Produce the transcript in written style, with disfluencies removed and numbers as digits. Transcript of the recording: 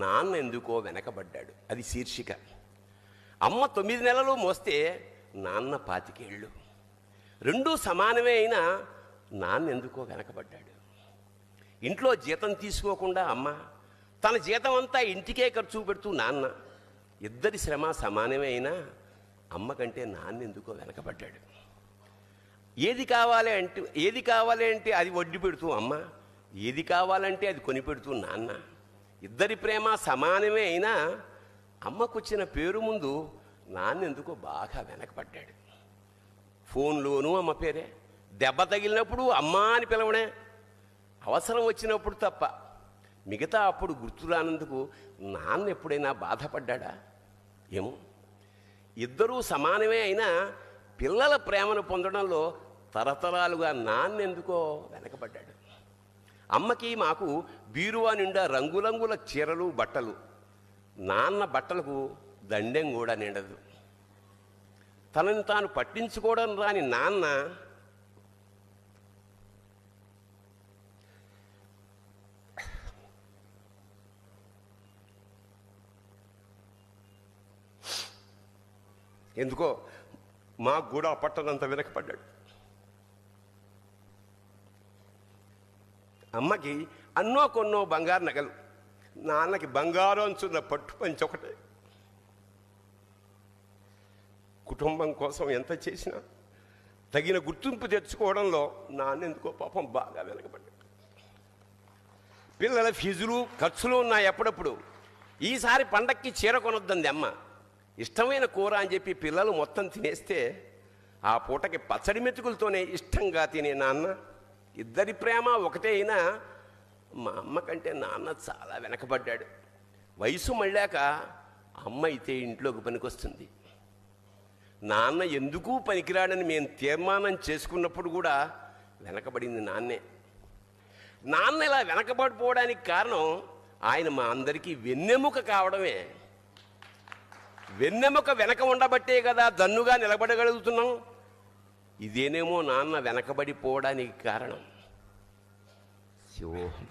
నాన్న ఎందుకో వెనకబడ్డాడు. అది శీర్షిక. అమ్మ 9 నెలలు మోస్తే నాన్న 25 ఏళ్ళు. రెండూ సమానమే అయినా నాన్న ఎందుకో వెనకబడ్డాడు. ఇంట్లో జీతం తీసుకోకుండా అమ్మ, తన జీతం అంతా ఇంటికే ఖర్చు పెడుతూ నాన్న, ఇద్దరి శ్రమ సమానమే అయినా అమ్మ కంటే నాన్న ఎందుకో వెనకబడ్డాడు. ఏది కావాలి అంటే అది వడ్డీ పెడుతూ అమ్మ, ఏది కావాలంటే అది కొని పెడుతూ నాన్న, ఇద్దరి ప్రేమ సమానమే అయినా అమ్మకొచ్చిన పేరు ముందు నాన్న ఎందుకో బాగా వెనకబడ్డాడు. ఫోన్లోనూ అమ్మ పేరే, దెబ్బ తగిలినప్పుడు అమ్మ అని పిలవడే, అవసరం వచ్చినప్పుడు తప్ప మిగతా అప్పుడు గుర్తురానందుకు నాన్న ఎప్పుడైనా బాధపడ్డా? ఏమో. ఇద్దరూ సమానమే అయినా పిల్లల ప్రేమను పొందడంలో తరతరాలుగా నాన్న ఎందుకో వెనకబడ్డాడు. అమ్మకి మాకు బీరువా నిండా రంగురంగుల చీరలు బట్టలు, నాన్న బట్టలకు దండెం కూడా నిండదు. తనని తాను పట్టించుకోవడం రాని నాన్న ఎందుకో మాకు కూడా పట్టనంత వెనకపడ్డాడు. అమ్మకి అన్నో కొన్నో బంగారు నగలు, నాన్నకి బంగారు అంచున్న పట్టు పంచి ఒకటే. కుటుంబం కోసం ఎంత చేసినా తగిన గుర్తింపు తెచ్చుకోవడంలో నాన్న ఎందుకో పాపం బాగా వెనకబడ్డాడు. పిల్లల ఫీజులు ఖర్చులు ఉన్నాయి. ఎప్పుడప్పుడు ఈసారి పండక్కి చీర కొనొద్దంది అమ్మ. ఇష్టమైన కూర అని చెప్పి పిల్లలు మొత్తం తినేస్తే ఆ పూటకి పచ్చడి మెతుకులతోనే ఇష్టంగా తినే నాన్న, ఇద్దరి ప్రేమ ఒకటే అయినా మా అమ్మ కంటే నాన్న చాలా వెనకబడ్డాడు. వయసు మళ్ళాక అమ్మ అయితే ఇంట్లోకి పనికొస్తుంది. నాన్న ఎందుకు పనికిరాడని మేము తీర్మానం చేసుకున్నప్పుడు కూడా వెనకబడింది నాన్నే. నాన్న ఇలా వెనకబడిపోవడానికి కారణం ఆయన మా అందరికీ వెన్నెముక కావడమే. వెన్నెముక వెనక ఉండబట్టే కదా దన్నుగా నిలబడగలుగుతున్నాం. ఇదేనేమో నాన్న వెనకబడిపోవడానికి కారణం. శివోహం.